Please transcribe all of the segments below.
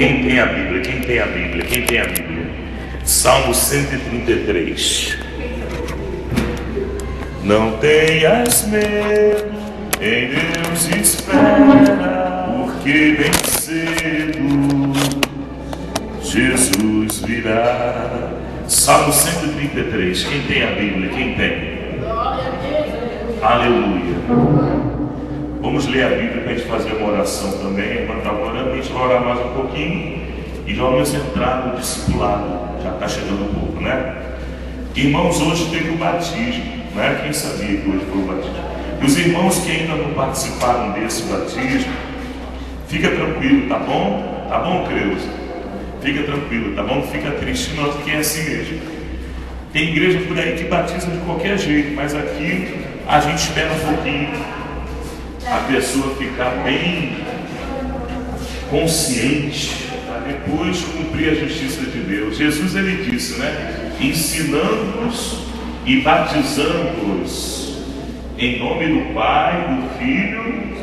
Quem tem a Bíblia? Quem tem a Bíblia? Quem tem a Bíblia? Salmo 133. Não tenhas medo, em Deus espera, porque bem cedo Jesus virá. Salmo 133. Quem tem a Bíblia? Quem tem? Aleluia. Vamos ler a Bíblia para a gente fazer uma oração também. Enquanto está orando, a gente vai orar mais um pouquinho e já vamos entrar no discipulado. Já está chegando um pouco, né? Irmãos, hoje teve o batismo, né? Quem sabia que hoje foi o batismo? Os irmãos que ainda não participaram desse batismo, fica tranquilo, tá bom? Tá bom, Creuza? Fica tranquilo, tá bom? Não fica triste não, porque é assim mesmo. Tem igreja por aí que batiza de qualquer jeito, mas aqui a gente espera um pouquinho a pessoa ficar bem consciente para depois cumprir a justiça de Deus. Jesus, ele disse, né? Ensinando-os e batizando-os em nome do Pai, do Filho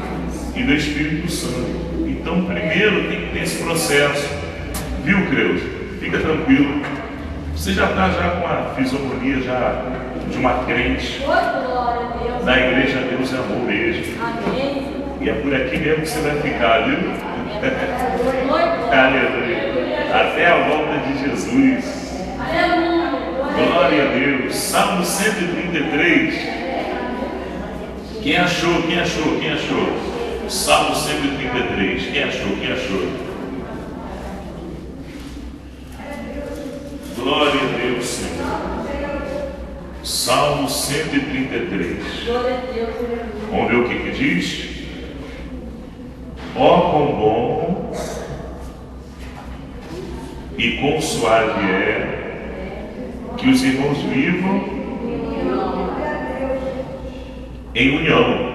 e do Espírito Santo. Então, primeiro tem que ter esse processo. Viu, Creuza? Fica tranquilo. Você já está já com a fisionomia já de uma crente. Da igreja Deus é amor mesmo. Amém. E é por aqui mesmo que você vai ficar, viu? Aleluia. Até a volta de Jesus. Glória a Deus. Salmo 133. Quem achou? Quem achou? Quem achou? Salmo 133. Quem achou? Quem achou? Glória a Deus, Senhor. Salmo 133. Vamos ver o que diz? Ó, quão bom e quão suave é que os irmãos vivam em união.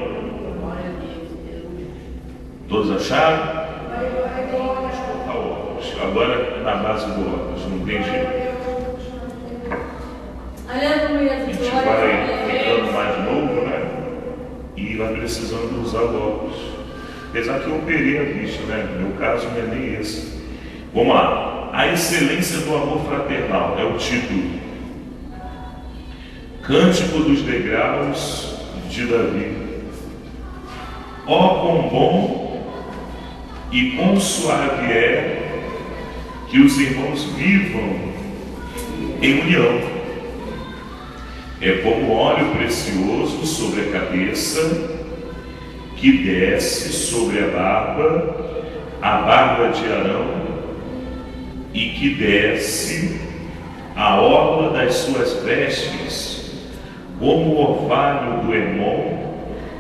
Todos acharam? Agora na base do óculos, não tem jeito. A gente vai ficando mais novo, né? E vai precisando usar o óculos. Apesar que eu operei a vista, né? No meu caso não é nem esse. Vamos lá. A excelência do amor fraternal é o título. Cântico dos degraus de Davi. Ó, quão bom e quão suave é que os irmãos vivam em união. É como óleo precioso sobre a cabeça, que desce sobre a barba de Arão, e que desce a orla das suas vestes, como o orvalho do Hermon,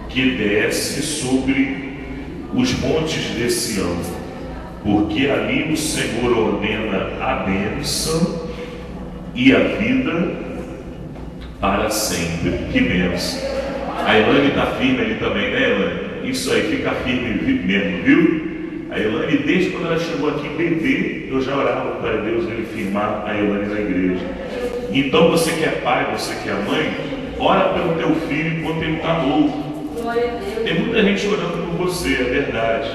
que desce sobre os montes de Sião, porque ali o Senhor ordena a bênção e a vida para sempre. Que bênção. A Elane está firme ali também, né, Elane? Isso aí, fica firme mesmo, viu? A Elane, desde quando ela chegou aqui bebê, eu já orava para Deus ele firmar a Elane na igreja. Então você que é pai, você que é mãe, ora pelo teu filho enquanto ele está novo. Tem muita gente orando por você, é verdade.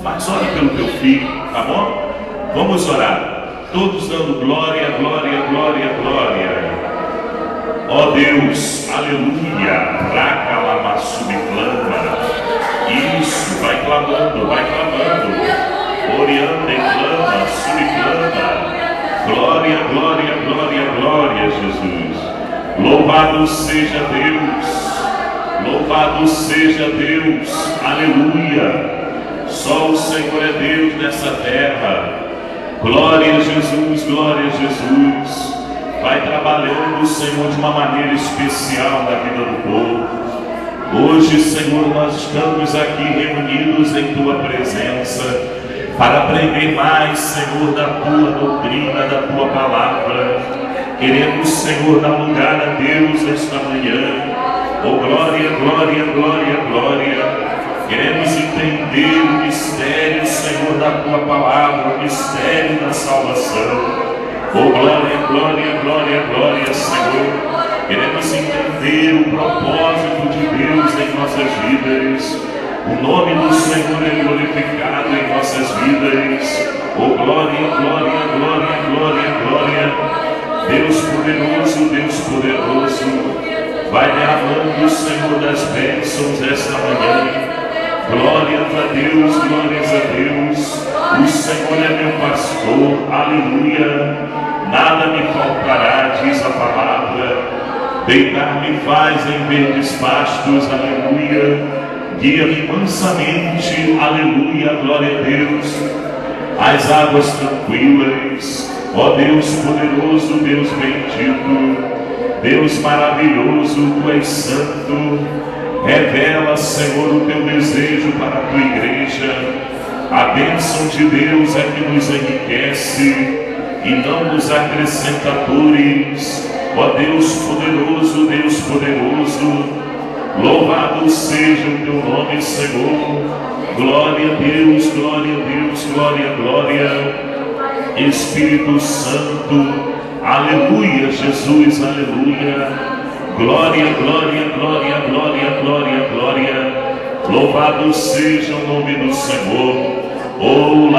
Mas ora pelo teu filho, tá bom? Vamos orar. Todos dando glória, glória, glória, glória. Ó Deus, aleluia, raca lama subclama. Isso, vai clamando, vai clamando. Orianda e clama, subclama. Glória, glória, glória, glória, Jesus. Louvado seja Deus, louvado seja Deus, aleluia. Só o Senhor é Deus nessa terra. Glória a Jesus, glória a Jesus. Vai trabalhando, Senhor, de uma maneira especial na vida do povo. Hoje, Senhor, nós estamos aqui reunidos em Tua presença para aprender mais, Senhor, da Tua doutrina, da Tua palavra. Queremos, Senhor, dar lugar a Deus esta manhã. Oh, glória, glória, glória, glória. Queremos entender o mistério, Senhor, da Tua palavra, o mistério da salvação. Oh, glória, glória, glória, glória, Senhor. Queremos entender o propósito de Deus em nossas vidas. O nome do Senhor é glorificado em nossas vidas. Oh, glória, glória, glória, glória, glória. Deus poderoso, vai derramando, Senhor, das bênçãos esta manhã. Glórias a Deus, glórias a Deus. O Senhor é meu pastor, aleluia. Nada me faltará, diz a palavra. Deitar-me faz em verdes pastos, aleluia. Guia-me mansamente, aleluia, glória a Deus. As águas tranquilas, ó Deus poderoso, Deus bendito, Deus maravilhoso, Tu és santo. Revela, Senhor, o Teu desejo para a Tua igreja. A bênção de Deus é que nos enriquece e não nos acrescenta dores. Ó Deus poderoso, Deus poderoso, louvado seja o Teu nome, Senhor. Glória a Deus, glória a Deus, glória, glória. Espírito Santo, aleluia, Jesus, aleluia. Glória, glória, glória, glória, glória, glória. Louvado seja o nome do Senhor. Oh,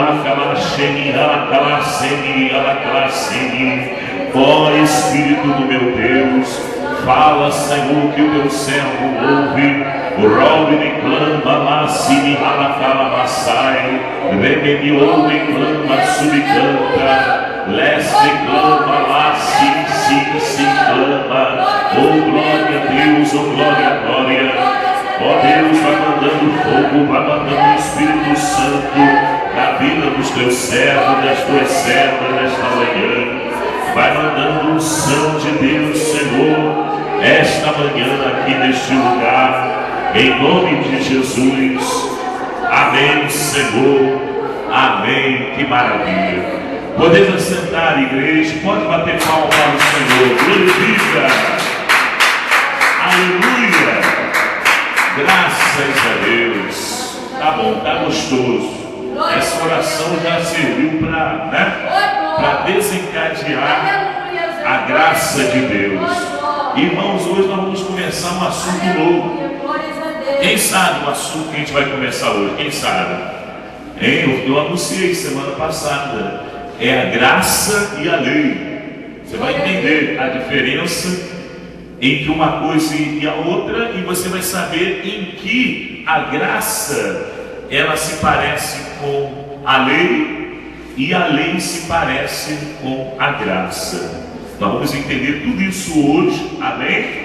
ó Espírito do meu Deus, fala, Senhor, que o teu servo ouve. Roube me clama, massimi halacalamassai, remedi ouve clama, subcanta, leste clama, lassi, sim, clama. Oh, glória a Deus, oh, glória, glória. Ó Deus, vai mandando fogo, vai mandando o Espírito Santo na vida dos teus servos, das tuas servas nesta manhã. Vai mandando unção de Deus, Senhor, esta manhã aqui neste lugar. Em nome de Jesus, amém, Senhor, amém, que maravilha. Podemos assentar, igreja, pode bater palma para o Senhor, glorifica, aleluia, graças a Deus. Tá bom, tá gostoso. Essa oração já serviu para desencadear a graça de Deus. Irmãos, hoje nós vamos começar um assunto novo. Quem sabe o assunto que a gente vai começar hoje? Quem sabe? Eu anunciei semana passada. É a graça e a lei. Você vai entender a diferença entre uma coisa e a outra, e você vai saber em que a graça ela se parece com a lei e a lei se parece com a graça. Nós vamos entender tudo isso hoje, amém?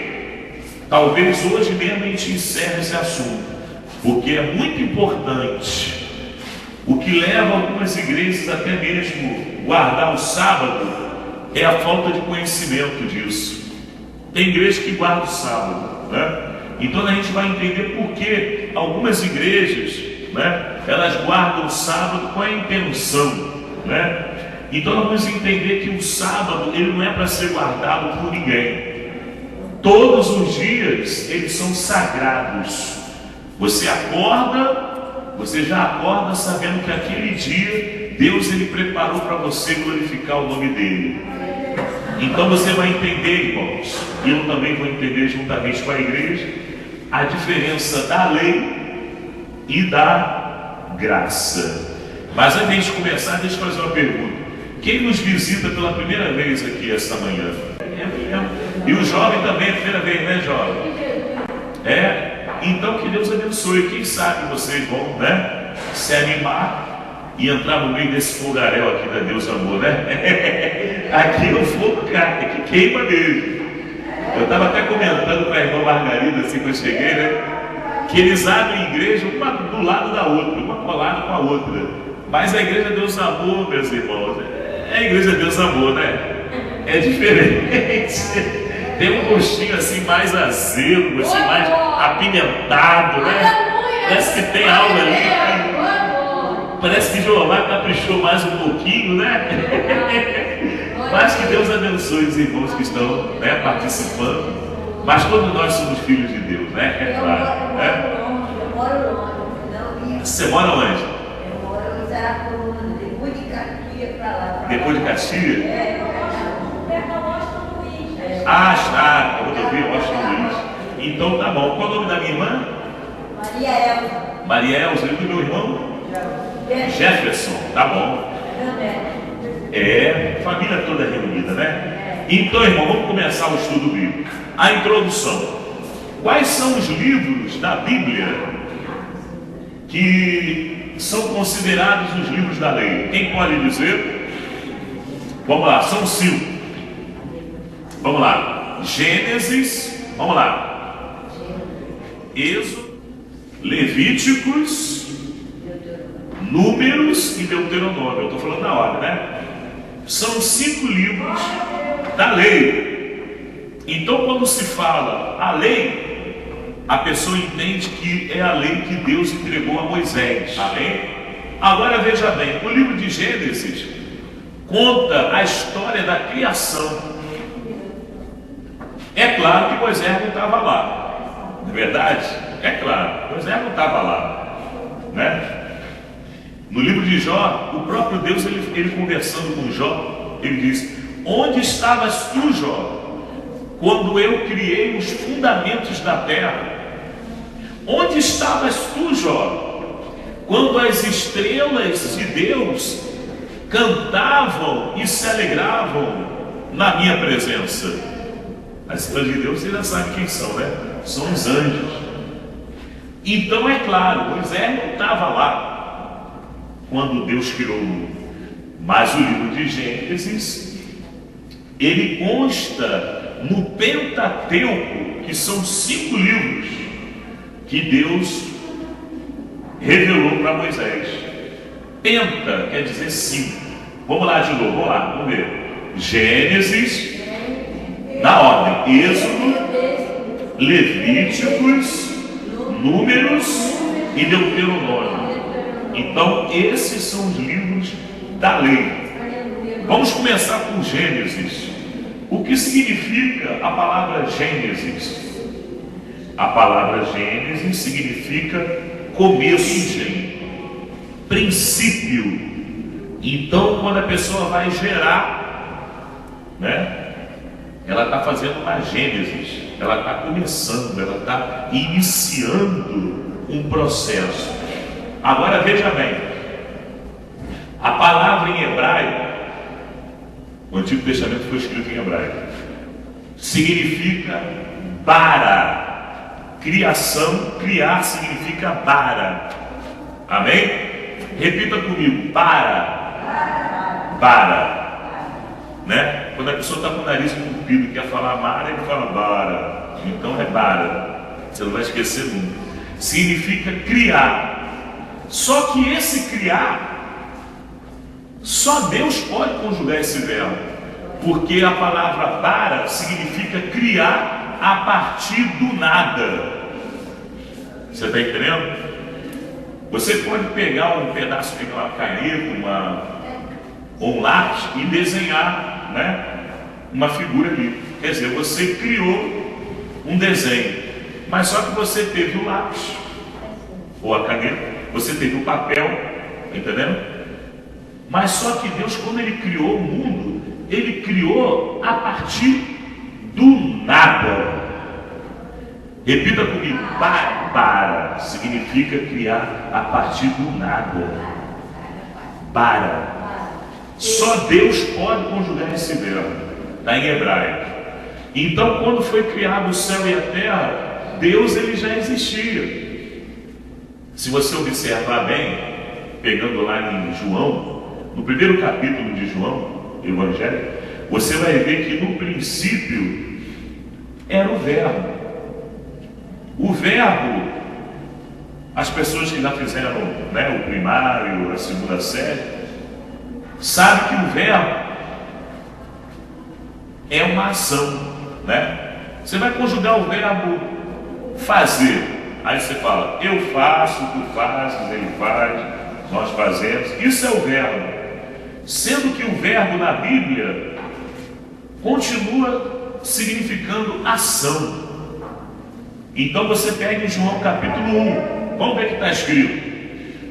Talvez hoje mesmo a gente encerre esse assunto, porque é muito importante. O que leva algumas igrejas até mesmo guardar o sábado é a falta de conhecimento disso. Tem igreja que guarda o sábado, né? Então a gente vai entender por que algumas igrejas, né, elas guardam o sábado com a intenção, né? Então nós vamos entender que o sábado ele não é para ser guardado por ninguém. Todos os dias eles são sagrados. Você acorda, você já acorda sabendo que aquele dia Deus ele preparou para você glorificar o nome dele. Então você vai entender, irmãos, e eu também vou entender juntamente com a igreja, a diferença da lei e da graça. Mas antes de começar, deixa eu fazer uma pergunta. Quem nos visita pela primeira vez aqui esta manhã? E o jovem também é a primeira vez, né, jovem? Então que Deus abençoe. Quem sabe vocês vão, né, se animar e entrar no meio desse fogaréu aqui da Deus Amor, né? Aqui é o fogo que queima mesmo. Eu estava até comentando com a irmã Margarida, assim que eu cheguei, né? Que eles abrem igreja uma do lado da outra, uma colada com a outra. Mas a igreja Deus Amor, meus irmãos, é a igreja Deus Amor, né? É diferente. Tem um gostinho assim mais azedo, um gostinho mais apimentado, né? Parece que tem algo ali. Parece que Jeová caprichou mais um pouquinho, né? Mas que Deus abençoe os irmãos que estão, né, participando. Mas todos nós somos filhos de Deus, né? É claro, né? Eu moro longe. Você mora onde? Eu moro em Saracuruna, depois de Caxias para lá. Depois de Caxias? Ah, está. Rodovia Washington Luiz. Então tá bom. Qual o nome da minha irmã? Maria Elza. Maria Elza. E do meu irmão? Jefferson. Tá bom. É, família toda reunida, né? Então, irmão, vamos começar o estudo bíblico. A introdução. Quais são os livros da Bíblia que são considerados os livros da lei? Quem pode dizer? Vamos lá, são 5. Vamos lá. Gênesis, vamos lá. Êxodo, Levíticos, Números e Deuteronômio. Eu estou falando na ordem, né? São 5 livros da lei. Então, quando se fala a lei, a pessoa entende que é a lei que Deus entregou a Moisés. Amém? Agora veja bem, o livro de Gênesis conta a história da criação. É claro que Moisés não estava lá, não é verdade? É claro, Moisés não estava lá, né? No livro de Jó, o próprio Deus, ele conversando com Jó, ele diz: onde estavas tu, Jó, quando eu criei os fundamentos da terra? Onde estavas tu, Jó, quando as estrelas de Deus cantavam e se alegravam na minha presença? As estrelas de Deus, você já sabe quem são, né? São os anjos. Então é claro, Moisés não estava lá quando Deus criou o mundo. Mas o livro de Gênesis, ele consta no Pentateuco, que são 5 livros que Deus revelou para Moisés. Penta quer dizer 5. Vamos lá de novo, vamos ver. Gênesis, na ordem: Êxodo, Levíticos, Números e Deuteronômio. Então, esses são os livros da lei. Vamos começar com Gênesis. O que significa a palavra Gênesis? A palavra Gênesis significa começo, princípio. Então, quando a pessoa vai gerar, né, ela está fazendo uma Gênesis, ela está começando, ela está iniciando um processo. Agora veja bem, a palavra em hebraico, o Antigo Testamento foi escrito em hebraico, significa bara, criação. Criar significa bara. Amém? Repita comigo: bara, né? Quando a pessoa está com o nariz entupido e quer falar bara, ele fala bara. Então é bara, você não vai esquecer nunca. Significa criar. Só que esse criar, só Deus pode conjugar esse verbo, porque a palavra bara significa criar a partir do nada. Você está entendendo? Você pode pegar um pedaço, pegar uma caneta, um lápis e desenhar, né, uma figura ali. Quer dizer, você criou um desenho, mas só que você teve o lápis ou a caneta, você teve o papel, entendendo? Mas só que Deus, quando Ele criou o mundo, Ele criou a partir do nada. Repita comigo: para significa criar a partir do nada. Para. Só Deus pode conjugar esse verbo. Está em hebraico. Então, quando foi criado o céu e a terra, Deus, ele já existia. Se você observar bem, pegando lá em João, no primeiro capítulo de João, Evangelho, você vai ver que no princípio era o verbo. O verbo, as pessoas que já fizeram, né, o primário, a segunda série, sabem que o verbo é uma ação, né? Você vai conjugar o verbo fazer. Aí você fala: eu faço, tu fazes, ele faz, nós fazemos. Isso é o verbo. Sendo que o verbo na Bíblia continua significando ação. Então você pega em João capítulo 1. Vamos ver o que está escrito.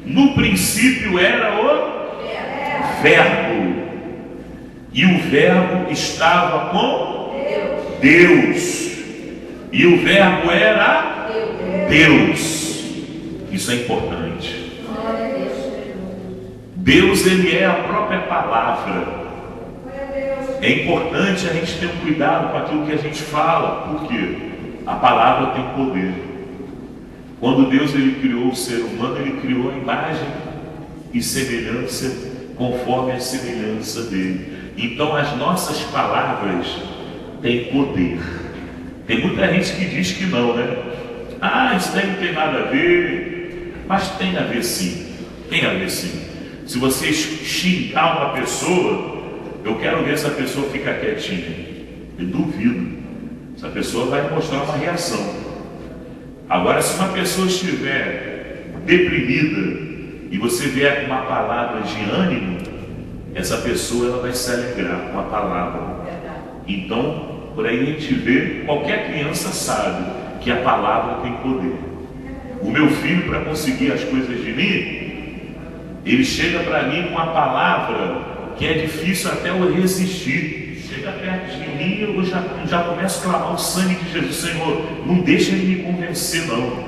No princípio era o verbo. E o verbo estava com Deus. E o verbo era Deus. Isso é importante. Deus, Ele é a própria palavra. É importante a gente ter um cuidado com aquilo que a gente fala, porque a palavra tem poder. Quando Deus ele criou o ser humano, Ele criou a imagem e semelhança conforme a semelhança dele. Então as nossas palavras têm poder. Tem muita gente que diz que não, né? Ah, isso daí não tem nada a ver. Mas tem a ver sim. Tem a ver sim. Se você xingar uma pessoa, eu quero ver se a pessoa fica quietinha. Eu duvido. Essa pessoa vai mostrar uma reação. Agora, se uma pessoa estiver deprimida e você vier com uma palavra de ânimo, essa pessoa ela vai se alegrar com a palavra. Então, por aí a gente vê, qualquer criança sabe que a palavra tem poder. O meu filho, para conseguir as coisas de mim, ele chega para mim com a palavra que é difícil até eu resistir. Chega perto de mim e eu já começo a clamar o sangue de Jesus. Senhor, não deixa ele me convencer não.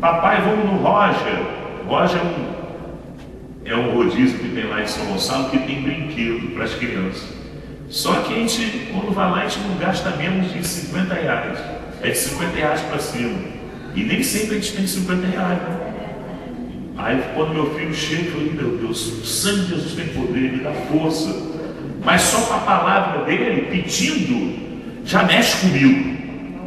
Papai, vamos no Roger. Roger é um rodízio que tem lá em São Gonçalo, que tem brinquedo para as crianças. Só que a gente, quando vai lá, a gente não gasta menos de 50 reais. É de 50 reais para cima. E nem sempre a gente tem 50 reais, né? Aí quando meu filho chega, eu falei, meu Deus, o sangue de Jesus tem poder, ele dá força. Mas só com a palavra dele, pedindo, já mexe comigo.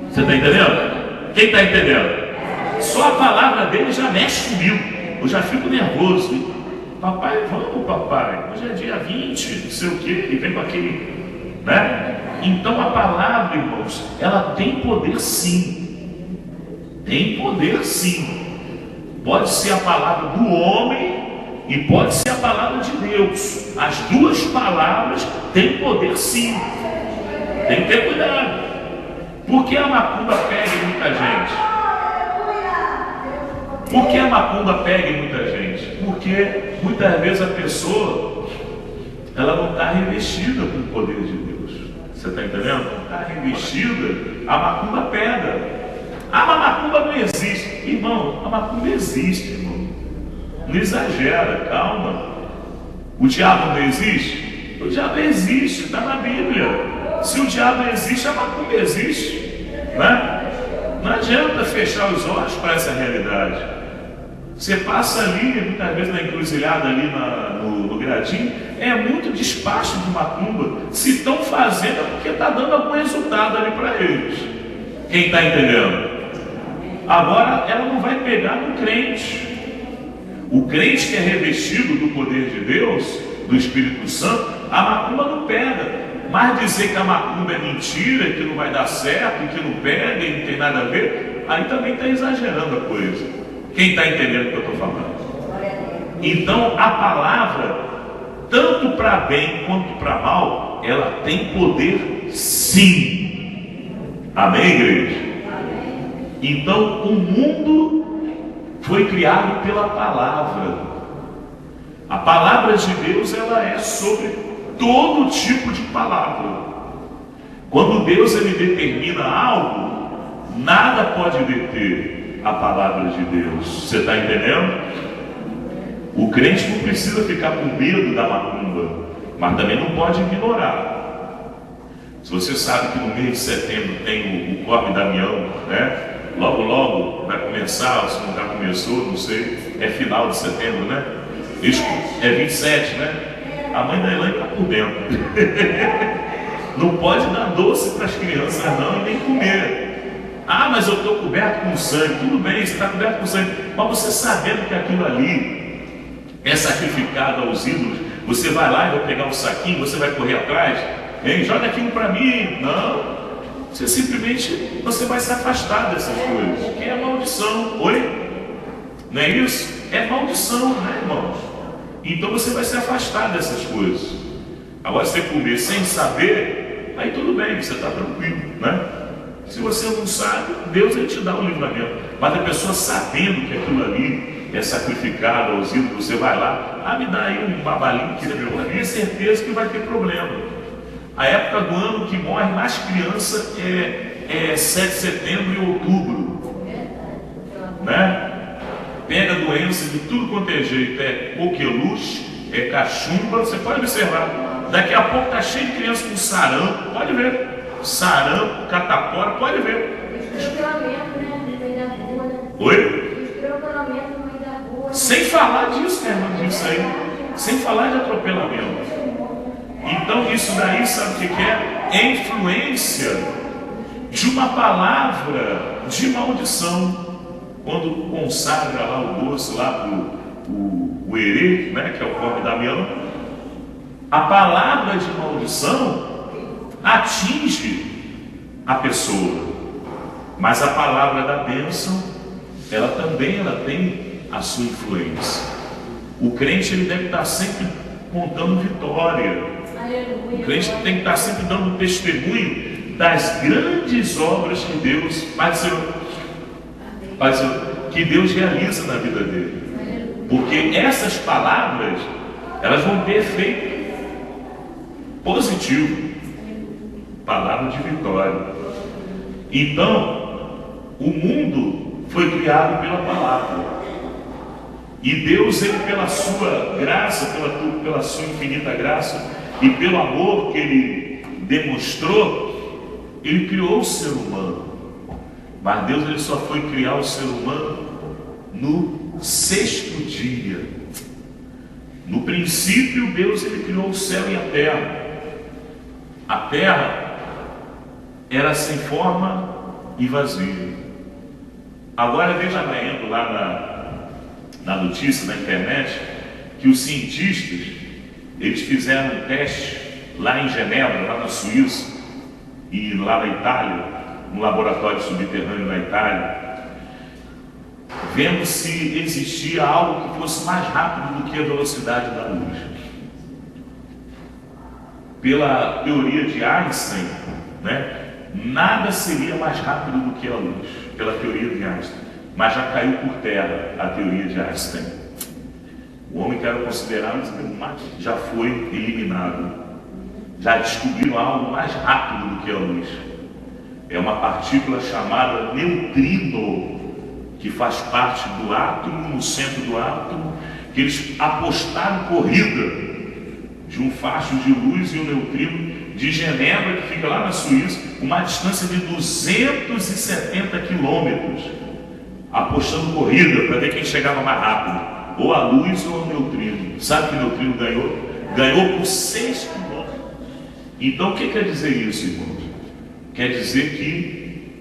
Você está entendendo? Quem está entendendo? Só a palavra dele já mexe comigo. Eu já fico nervoso. Papai, vamos papai, hoje é dia 20, não sei o que, e vem com aquele, né? Então a palavra, irmãos, ela tem poder sim. Tem poder sim. Pode ser a palavra do homem e pode ser a palavra de Deus. As duas palavras têm poder sim. Tem que ter cuidado. Por que a macumba pega em muita gente? Por que a macumba pega em muita gente? Porque muitas vezes a pessoa ela não está revestida com o poder de Deus. Você está entendendo? Não está revestida, a macumba pega. Ah, mas a macumba não existe. Irmão, a macumba existe, irmão. Não exagera, calma. O diabo não existe? O diabo existe, está na Bíblia. Se o diabo existe, a macumba existe, né? Não adianta fechar os olhos para essa realidade. Você passa ali, muitas vezes na encruzilhada ali no gradinho, é muito despacho de macumba. Se estão fazendo é porque está dando algum resultado ali para eles. Quem está entendendo? Agora ela não vai pegar no crente. O crente que é revestido do poder de Deus, do Espírito Santo, a macumba não pega. Mas dizer que a macumba é mentira, que não vai dar certo, que não pega e não tem nada a ver, aí também está exagerando a coisa. Quem está entendendo o que eu estou falando? Então a palavra, tanto para bem quanto para mal, ela tem poder sim. Amém, igreja? Então o mundo foi criado pela palavra. A palavra de Deus ela é sobre todo tipo de palavra. Quando Deus ele determina algo, nada pode deter a palavra de Deus. Você está entendendo? O crente não precisa ficar com medo da macumba, mas também não pode ignorar. Se você sabe que no mês de setembro tem o Corre Damião, né? Logo, logo vai começar, se não já começou, não sei, é final de setembro, né? Isso é 27, né? A mãe da Elaine está por dentro. Não pode dar doce para as crianças não e nem comer. Ah, mas eu estou coberto com sangue. Tudo bem, você está coberto com sangue. Mas você sabendo que aquilo ali é sacrificado aos ídolos, você vai lá e vai pegar um saquinho, você vai correr atrás, hein? Joga aquilo para mim. Não. Você simplesmente você vai se afastar dessas coisas. Que é maldição. Oi? Não é isso? É maldição, né, irmãos? Então você vai se afastar dessas coisas. Agora, se você comer sem saber, aí tudo bem, você está tranquilo, né? Se você não sabe, Deus ele te dá o livramento. Mas a pessoa sabendo que aquilo ali é sacrificado aos ídolos, você vai lá, me dá aí uma balinha que eu tenho certeza que vai ter problema. A época do ano que morre mais criança é 7 de setembro e outubro, né? Pega doença de tudo quanto é jeito, é coqueluche, é cachumba, você pode observar. Daqui a pouco está cheio de criança com sarampo, pode ver. Sarampo, catapora, pode ver. Estropelamento, né? No meio da rua, né? Oi? Estropelamento no meio da rua. Sem falar disso, né, irmão? Disso aí. Sem falar de atropelamento. Então isso daí, sabe o que é? É influência de uma palavra de maldição. Quando consagra lá o doce lá para o herê, né, que é o corpo da Damião, a palavra de maldição atinge a pessoa, mas a palavra da bênção, ela também tem a sua influência. O crente ele deve estar sempre contando vitória. O crente tem que estar sempre dando testemunho das grandes obras que Deus, que Deus realiza na vida dele. Porque essas palavras, elas vão ter efeito positivo. Palavra de vitória. Então, o mundo foi criado pela palavra. E Deus, ele pela sua graça, pela sua infinita graça e pelo amor que ele demonstrou, ele criou o ser humano. Mas Deus, ele só foi criar o ser humano no sexto dia. No princípio, Deus, ele criou o céu e a terra. A terra era sem forma e vazia. Agora veja lendo lá na notícia, na internet, que os cientistas, eles fizeram um teste lá em Genebra, lá na Suíça, e lá na Itália, no laboratório subterrâneo na Itália, vendo se existia algo que fosse mais rápido do que a velocidade da luz. Pela teoria de Einstein, né, nada seria mais rápido do que a luz, pela teoria de Einstein. Mas já caiu por terra a teoria de Einstein. O homem que era considerado já foi eliminado. Já descobriram algo mais rápido do que a luz. É uma partícula chamada neutrino, que faz parte do átomo, no centro do átomo, que eles apostaram corrida de um facho de luz e um neutrino de Genebra, que fica lá na Suíça, uma distância de 270 quilômetros, apostando corrida para ver quem chegava mais rápido, ou a luz ou o neutrino. Sabe que o neutrino ganhou? Ganhou por 6 quilômetros. Então o que quer dizer isso, irmãos? Quer dizer que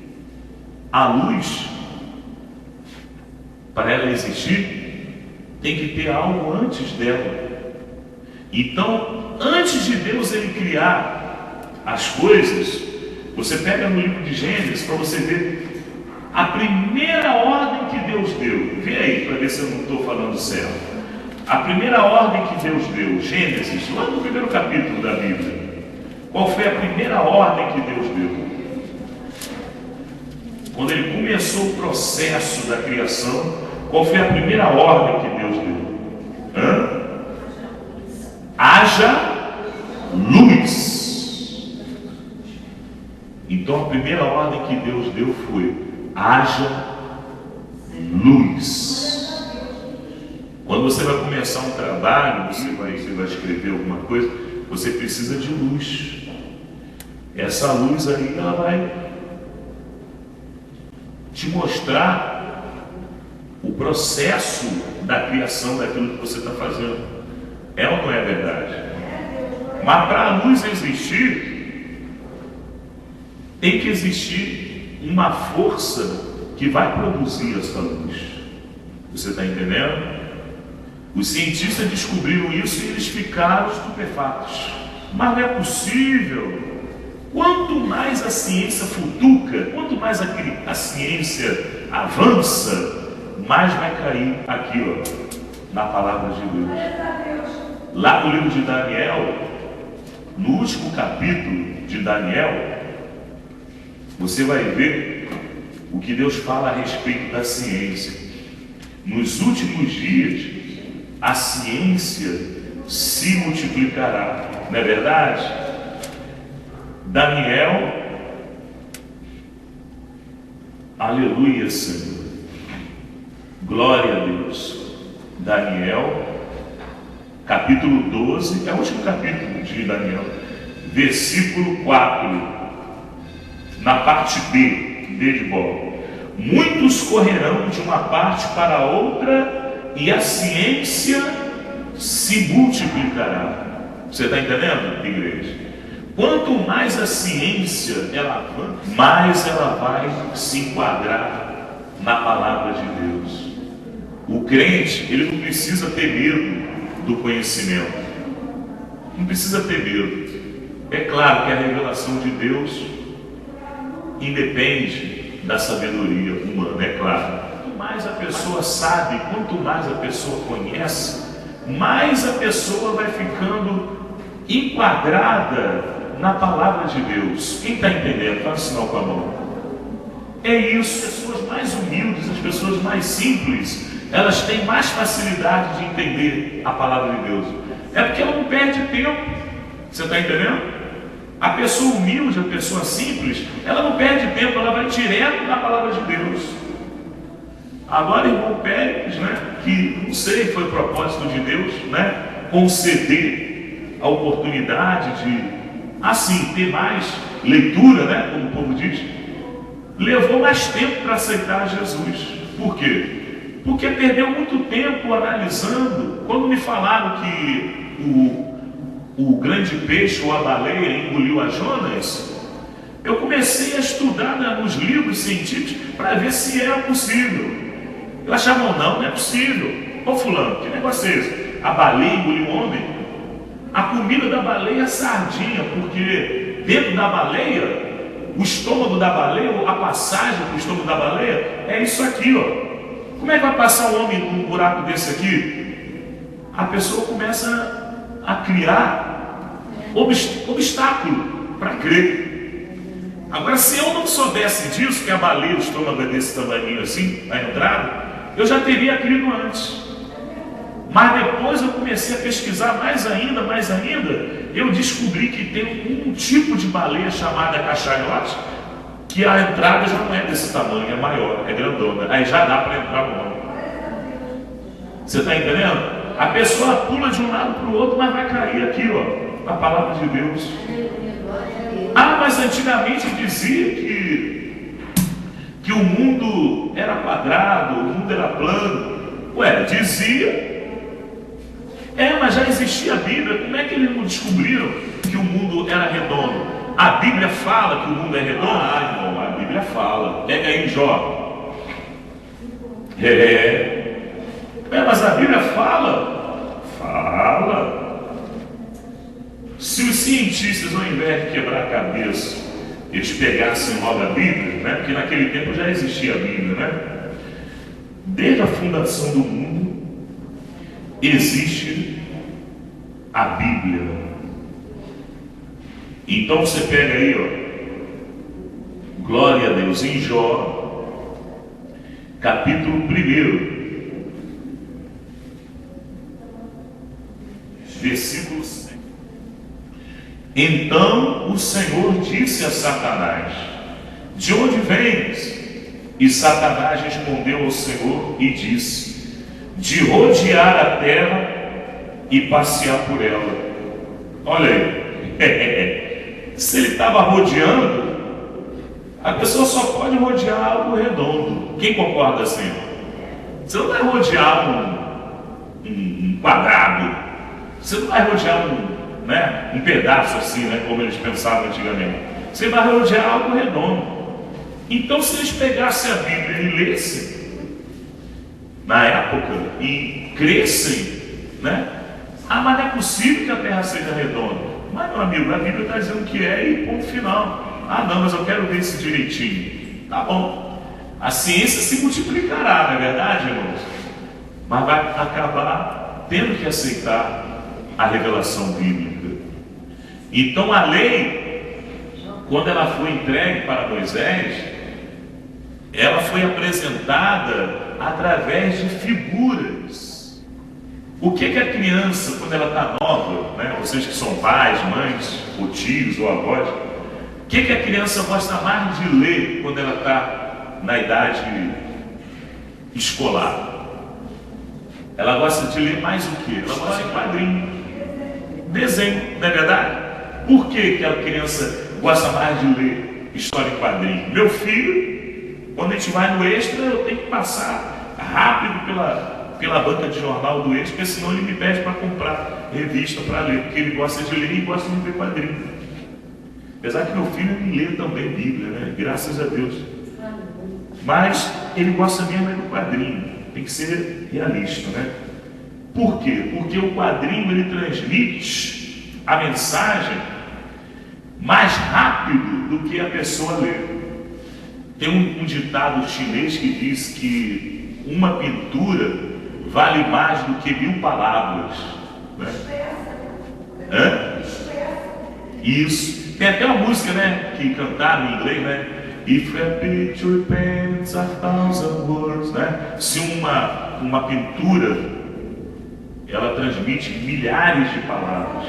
a luz, para ela existir, tem que ter algo antes dela. Então, antes de Deus ele criar as coisas, você pega no livro de Gênesis para você ver a primeira ordem que Deus deu. Vê aí para ver se eu não estou falando certo. A primeira ordem que Deus deu, Gênesis, lá no primeiro capítulo da Bíblia. Qual foi a primeira ordem que Deus deu? Quando ele começou o processo da criação, qual foi a primeira ordem que Deus deu? Haja luz. Então a primeira ordem que Deus deu foi: haja luz. Quando você vai começar um trabalho, você vai escrever alguma coisa, você precisa de luz. Essa luz aí, ela vai te mostrar o processo da criação daquilo que você está fazendo. É ou não é verdade? Mas para a luz existir, tem que existir uma força que vai produzir essa luz. Você está entendendo? Os cientistas descobriram isso e eles ficaram estupefatos. Mas não é possível. Quanto mais a ciência futuca, quanto mais a ciência avança, mais vai cair aqui, ó, na palavra de Deus. Lá no livro de Daniel, no último capítulo de Daniel, você vai ver o que Deus fala a respeito da ciência. Nos últimos dias, a ciência se multiplicará, não é verdade? Daniel, aleluia, Senhor, glória a Deus. Daniel, capítulo 12, é o último capítulo de Daniel, versículo 4, na parte B de bola. Muitos correrão de uma parte para a outra e a ciência se multiplicará. Você está entendendo, igreja? Quanto mais a ciência ela avança, mais ela vai se enquadrar na palavra de Deus. O crente, ele não precisa ter medo do conhecimento. Não precisa ter medo. É claro que a revelação de Deus independe da sabedoria humana, é claro. Quanto mais a pessoa sabe, quanto mais a pessoa conhece, mais a pessoa vai ficando enquadrada na palavra de Deus. Quem está entendendo? Faz um sinal com a mão. É isso. As pessoas mais humildes, as pessoas mais simples, elas têm mais facilidade de entender a palavra de Deus. É porque ela não perde tempo. Você está entendendo? A pessoa humilde, a pessoa simples, ela não perde tempo, ela vai direto na palavra de Deus. Agora, irmão Pérez, que não sei, foi propósito de Deus, conceder a oportunidade de, assim, ter mais leitura, como o povo diz, levou mais tempo para aceitar Jesus. Por quê? Porque perdeu muito tempo analisando. Quando me falaram que o grande peixe ou a baleia engoliu a Jonas, eu comecei a estudar nos livros científicos para ver se era possível. Eu achava, não é possível. Ô fulano, que negócio é esse? A baleia engoliu o homem? A comida da baleia é sardinha, porque dentro da baleia, o estômago da baleia, a passagem do estômago da baleia, é isso aqui, ó. Como é que vai passar um homem num buraco desse aqui? A pessoa começa a criar obstáculo para crer. Agora, se eu não soubesse disso, que a baleia, o estômago é desse tamanho assim, a entrada, eu já teria crido antes. Mas depois eu comecei a pesquisar mais ainda, eu descobri que tem um tipo de baleia chamada cachalhote, que a entrada já não é desse tamanho, é maior, é grandona. Aí já dá para entrar no homem. Você está entendendo? A pessoa pula de um lado para o outro, mas vai cair aqui, ó, na palavra de Deus. Ah, mas antigamente dizia que o mundo era quadrado, o mundo era plano. Ué, dizia. Mas já existia a Bíblia. Como é que eles não descobriram que o mundo era redondo? A Bíblia fala que o mundo é redondo? Irmão, a Bíblia fala. Pega aí Jó. Mas a Bíblia fala. Se os cientistas, ao invés de quebrar a cabeça, eles pegassem logo a Bíblia, porque naquele tempo já existia a Bíblia, desde a fundação do mundo existe a Bíblia. Então você pega aí, ó, glória a Deus, em Jó, capítulo 1, versículo 6. Então o Senhor disse a Satanás: de onde vens? E Satanás respondeu ao Senhor e disse: de rodear a terra e passear por ela. Olha aí. Se ele estava rodeando, a pessoa só pode rodear algo redondo. Quem concorda assim? Você não vai rodear um quadrado. Você não vai rodear um pedaço assim, como eles pensavam antigamente. Você vai rodear algo redondo. Então, se eles pegassem a Bíblia e lessem na época e crescem, mas não é possível que a terra seja redonda. Mas, meu amigo, a Bíblia está dizendo que é e ponto final. Não, mas eu quero ver isso direitinho. Tá bom. A ciência se multiplicará, não é verdade, irmãos? Mas vai acabar tendo que aceitar a revelação bíblica. Então a lei, quando ela foi entregue para Moisés, ela foi apresentada através de figuras. O que a criança, quando ela está nova, vocês que são pais, mães, ou tios, ou avós, o que a criança gosta mais de ler quando ela está na idade escolar? Ela gosta de ler mais o quê? Ela gosta de quadrinho, desenho, não é verdade? Por que que a criança gosta mais de ler história em quadrinho? Meu filho, quando a gente vai no Extra, eu tenho que passar rápido pela banca de jornal do Extra, porque senão ele me pede para comprar revista para ler, porque ele gosta de ler e gosta de ver quadrinho. Apesar que meu filho lê também Bíblia, né? Graças a Deus. Mas ele gosta mesmo do quadrinho. Tem que ser realista, né? Por quê? Porque o quadrinho ele transmite a mensagem mais rápido do que a pessoa lê. Tem um ditado chinês que diz que uma pintura vale mais do que 1000 palavras. Né? Hã? Isso. Tem até uma música, né, que cantaram em inglês, né? If a picture paints 1,000 words, né? Se uma pintura, ela transmite milhares de palavras.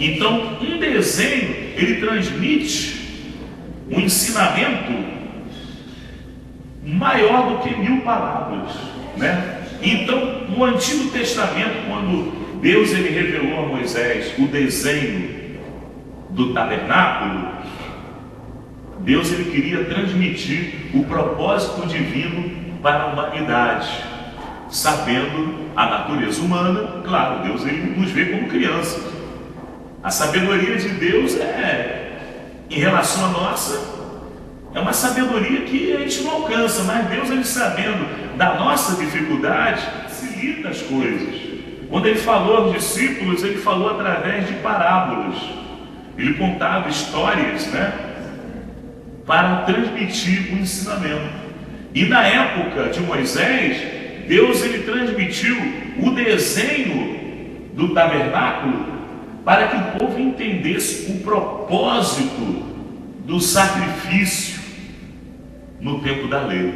Então, um desenho, ele transmite um ensinamento maior do que 1000 palavras, né? Então, no Antigo Testamento, quando Deus ele revelou a Moisés o desenho do tabernáculo, Deus ele queria transmitir o propósito divino para a humanidade, sabendo a natureza humana. Claro, Deus ele nos vê como crianças. A sabedoria de Deus em relação à nossa, é uma sabedoria que a gente não alcança, mas Deus ele sabendo da nossa dificuldade, facilita as coisas. Quando ele falou aos discípulos, ele falou através de parábolas. Ele contava histórias, né, para transmitir o ensinamento. E na época de Moisés, Deus ele transmitiu o desenho do tabernáculo para que o povo entendesse o propósito do sacrifício no tempo da lei.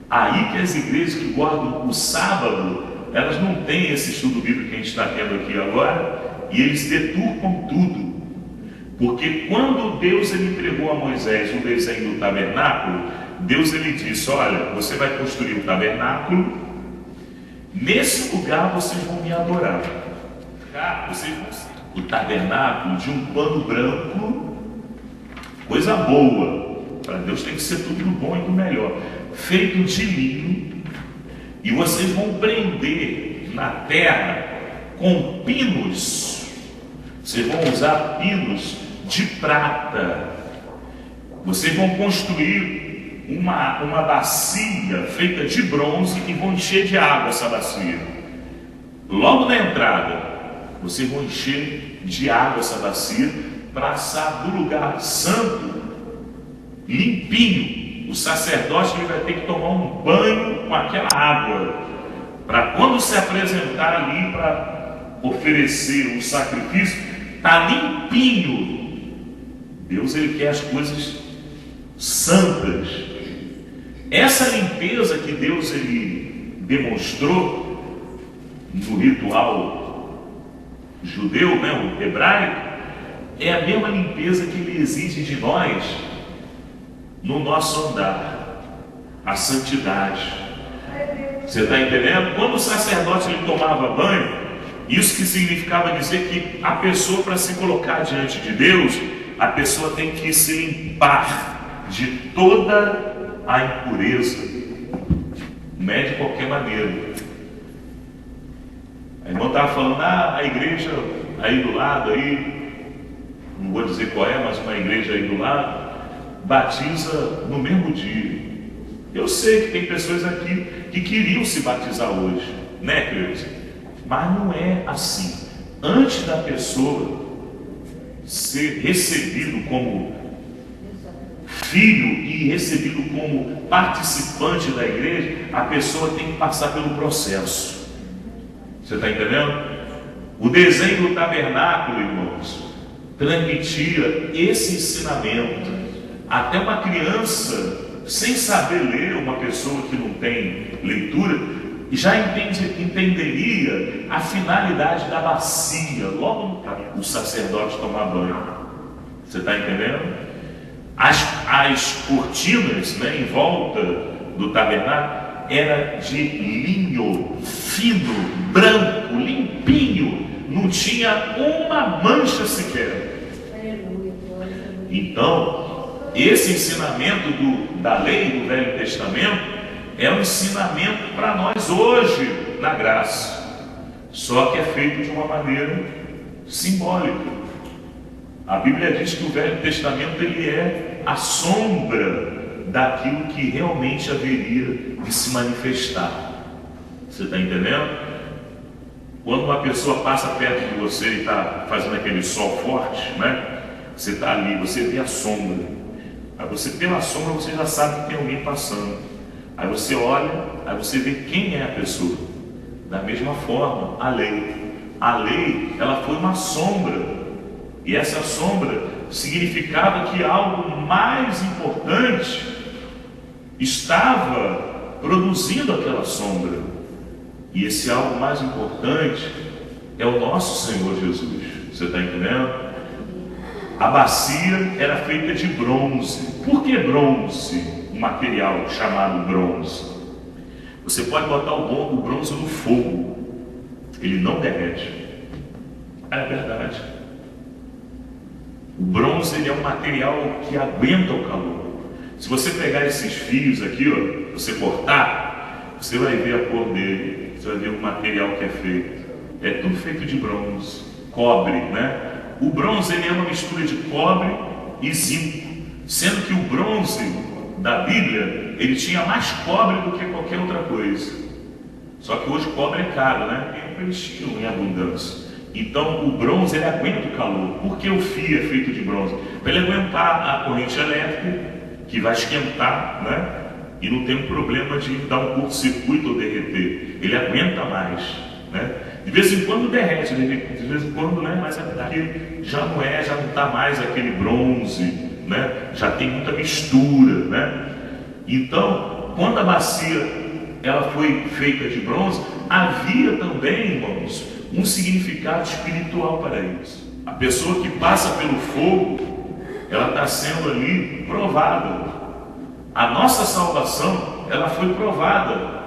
Aí que as igrejas que guardam o sábado, elas não têm esse estudo bíblico que a gente está tendo aqui agora, e eles deturpam tudo. Porque quando Deus ele entregou a Moisés o desenho do tabernáculo, Deus ele disse: olha, você vai construir o tabernáculo, nesse lugar vocês vão me adorar. Vocês vão ser o tabernáculo de um pano branco, coisa boa. Para Deus tem que ser tudo do bom e do melhor, feito de linho, e vocês vão prender na terra com pinos. Vocês vão usar pinos de prata. Vocês vão construir uma bacia feita de bronze e vão encher de água essa bacia. Logo na entrada, vocês vão encher de água essa bacia para assar do lugar santo limpinho. O sacerdote ele vai ter que tomar um banho com aquela água para quando se apresentar ali para oferecer o sacrifício, está limpinho. Deus ele quer as coisas santas. Essa limpeza que Deus ele demonstrou no ritual judeu, né, o hebraico, é a mesma limpeza que ele exige de nós no nosso andar, a santidade. Você está entendendo? Quando o sacerdote ele tomava banho, isso que significava dizer que a pessoa, para se colocar diante de Deus, a pessoa tem que se limpar de toda a impureza, não é de qualquer maneira. A irmã estava falando, a igreja aí do lado, aí, não vou dizer qual é, mas uma igreja aí do lado, batiza no mesmo dia. Eu sei que tem pessoas aqui que queriam se batizar hoje, né, queridos? Mas não é assim. Antes da pessoa ser recebido como filho e recebido como participante da igreja, a pessoa tem que passar pelo processo. Você está entendendo? O desenho do tabernáculo, irmãos, transmitia esse ensinamento. Até uma criança, sem saber ler, uma pessoa que não tem leitura, já entenderia a finalidade da bacia, logo no sacerdote tomar banho. Você está entendendo? As cortinas, né, em volta do tabernáculo era de linho fino, branco, limpinho, não tinha uma mancha sequer. Aleluia. Então, esse ensinamento da lei do Velho Testamento é um ensinamento para nós hoje na graça, só que é feito de uma maneira simbólica. A Bíblia diz que o Velho Testamento ele é a sombra daquilo que realmente haveria de se manifestar. Você está entendendo? Quando uma pessoa passa perto de você e está fazendo aquele sol forte, né? Você está ali, você vê a sombra. Aí você, pela sombra, você já sabe que tem alguém passando. Aí você olha, aí você vê quem é a pessoa. Da mesma forma, a lei. A lei, ela foi uma sombra. E essa sombra significava que algo mais importante estava produzindo aquela sombra. E esse algo mais importante é o nosso Senhor Jesus. Você está entendendo? A bacia era feita de bronze. Por que bronze? Um material chamado bronze. Você pode botar o bronze no fogo, ele não derrete. É verdade. O bronze ele é um material que aguenta o calor. Se você pegar esses fios aqui, ó, você cortar, você vai ver a cor dele, você vai ver o material que é feito. É tudo feito de bronze, cobre, né? O bronze ele é uma mistura de cobre e zinco, sendo que o bronze da Bíblia ele tinha mais cobre do que qualquer outra coisa. Só que hoje cobre é caro, né? Eles tinham em abundância. Então o bronze ele aguenta o calor. Por que o fio é feito de bronze? Para ele aguentar a corrente elétrica que vai esquentar, né? E não tem um problema de dar um curto-circuito ou derreter. Ele aguenta mais, né? De vez em quando derrete, de vez em quando, né? Mas é porque já não está mais aquele bronze, né? Já tem muita mistura, né? Então, quando a bacia ela foi feita de bronze, havia também, irmãos, um significado espiritual para isso. A pessoa que passa pelo fogo, ela está sendo ali provada. A nossa salvação, ela foi provada.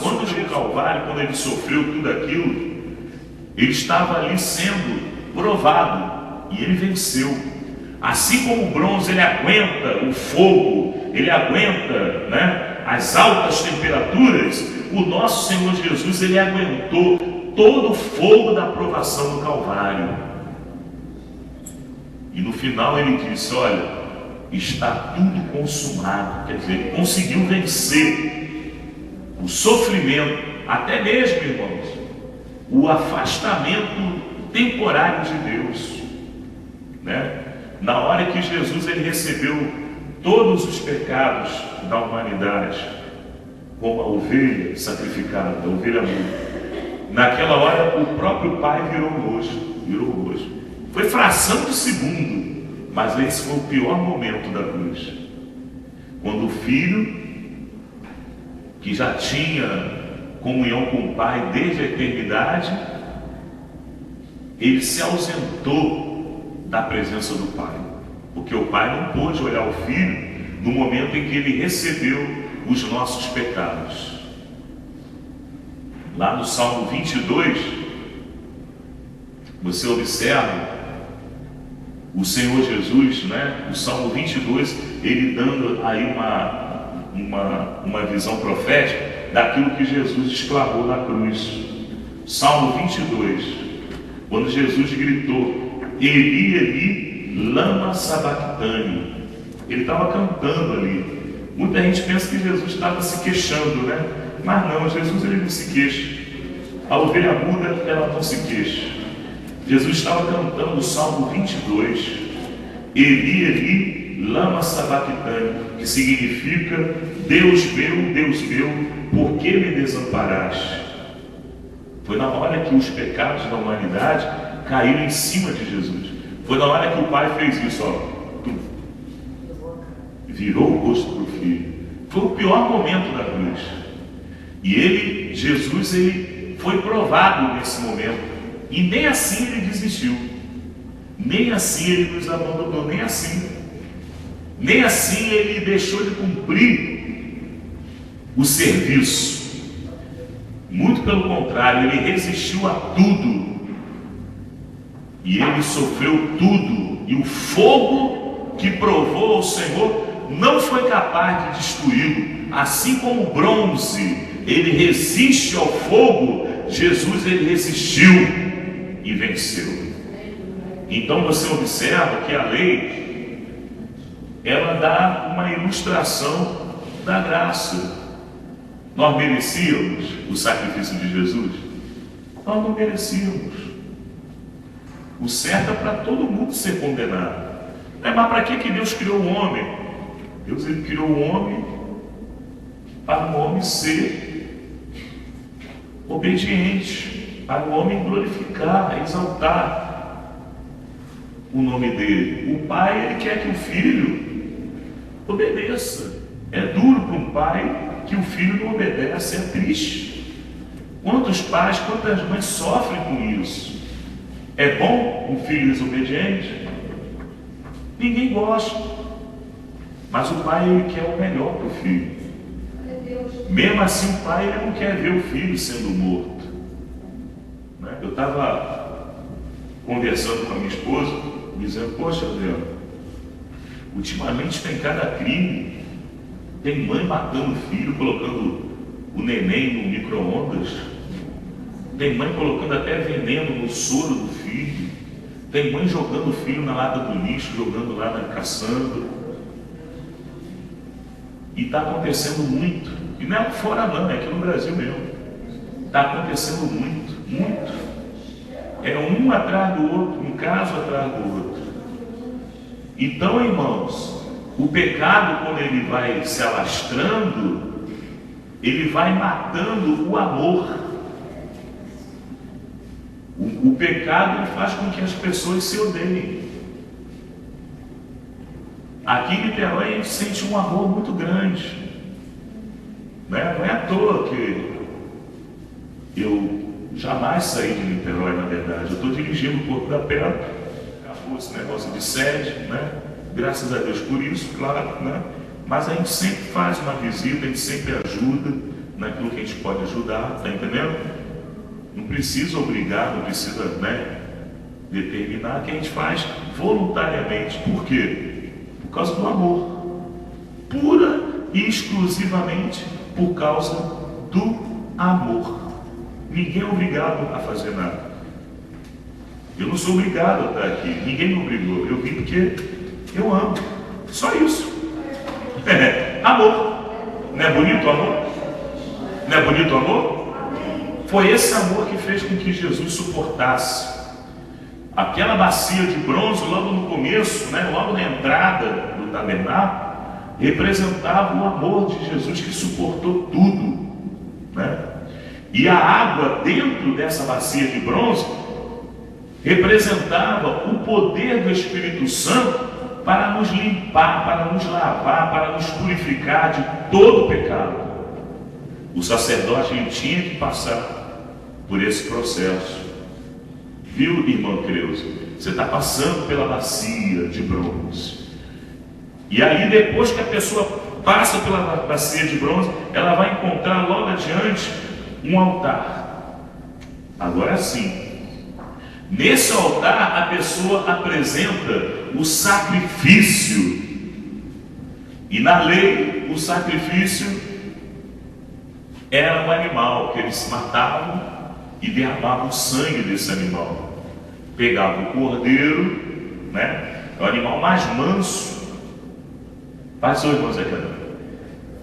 Quando no Calvário, quando ele sofreu tudo aquilo, ele estava ali sendo provado e ele venceu. Assim como o bronze ele aguenta o fogo, ele aguenta, né, as altas temperaturas, o nosso Senhor Jesus ele aguentou todo o fogo da provação do Calvário. E no final ele disse: olha, está tudo consumado. Quer dizer, ele conseguiu vencer o sofrimento, até mesmo, irmãos, o afastamento temporário de Deus, né? Na hora que Jesus ele recebeu todos os pecados da humanidade, como a ovelha sacrificada, a ovelha muda, naquela hora o próprio Pai virou o rosto. Foi fração de segundo, mas esse foi o pior momento da cruz, quando o Filho, que já tinha comunhão com o Pai desde a eternidade, ele se ausentou da presença do Pai, porque o Pai não pôde olhar o Filho no momento em que ele recebeu os nossos pecados. Lá no Salmo 22, você observa o Senhor Jesus, né? O Salmo 22, ele dando aí uma visão profética daquilo que Jesus exclamou na cruz. Salmo 22, quando Jesus gritou: Eli, Eli, lama sabachthani. Ele estava cantando ali. Muita gente pensa que Jesus estava se queixando, né? Mas não, Jesus ele não se queixa. A ovelha muda, ela não se queixa. Jesus estava cantando o Salmo 22, Eli, Eli, lama sabachthani, que significa: Deus meu, por que me desamparaste? Foi na hora que os pecados da humanidade caíram em cima de Jesus. Foi na hora que o Pai fez isso, ó. Virou o rosto para o Filho. Foi o pior momento da cruz. E Jesus, ele foi provado nesse momento. E nem assim ele desistiu. Nem assim ele nos abandonou. Nem assim. Nem assim ele deixou de cumprir o serviço. Muito pelo contrário, ele resistiu a tudo. E ele sofreu tudo. E o fogo que provou ao Senhor não foi capaz de destruí-lo. Assim como o bronze, ele resiste ao fogo, Jesus ele resistiu e venceu. Então você observa que a lei, ela dá uma ilustração da graça. Nós merecíamos o sacrifício de Jesus? Nós não merecíamos. O certo é para todo mundo ser condenado. Mas para que Deus criou o homem? Deus ele criou o homem para o homem ser obediente, para o homem glorificar, exaltar o nome dele. O pai ele quer que o filho obedeça. É duro para um pai que o filho não obedece, é triste. Quantos pais, quantas mães sofrem com isso? É bom um filho desobediente? Ninguém gosta. Mas o pai ele quer o melhor para o filho. Mesmo assim o pai ele não quer ver o filho sendo morto. Eu estava conversando com a minha esposa, dizendo, poxa, Adriano, ultimamente tem cada crime. Tem mãe matando o filho, colocando o neném no micro-ondas. Tem mãe colocando até veneno no soro do filho. Tem mãe jogando o filho na lata do lixo, jogando lá, caçando. E está acontecendo muito. E não é fora não, é aqui no Brasil mesmo. Está acontecendo muito, muito. É um atrás do outro, um caso atrás do outro. Então, irmãos, o pecado, quando ele vai se alastrando, ele vai matando o amor. O pecado ele faz com que as pessoas se odeiem. Aqui em Niterói a gente sente um amor muito grande. Não é à toa que eu jamais saí de Niterói, na verdade. Eu estou dirigindo o Porto da Pedra. Acabou esse negócio de sede, Graças a Deus por isso, claro, Mas a gente sempre faz uma visita, a gente sempre ajuda naquilo que a gente pode ajudar, tá entendendo? Não precisa obrigar, não precisa, determinar, que a gente faz voluntariamente. Por quê? Por causa do amor. Pura e exclusivamente por causa do amor. Ninguém é obrigado a fazer nada. Eu não sou obrigado a estar aqui, ninguém me obrigou. Eu vim porque eu amo. Só isso. Amor. Não é bonito o amor? Não é bonito o amor? Foi esse amor que fez com que Jesus suportasse. Aquela bacia de bronze, logo no começo, logo na entrada do tabernáculo, representava o amor de Jesus que suportou tudo. E a água dentro dessa bacia de bronze representava o poder do Espírito Santo para nos limpar, para nos lavar, para nos purificar de todo o pecado. O sacerdote ele tinha que passar por esse processo. Viu, irmão Creuza? Você está passando pela bacia de bronze. E aí, depois que a pessoa passa pela bacia de bronze, ela vai encontrar logo adiante um altar. Agora sim. Nesse altar, a pessoa apresenta o sacrifício. E na lei, o sacrifício era um animal que eles matavam e derramavam o sangue desse animal. Pegavam o cordeiro, é o animal mais manso. Faz seus irmãos aqui,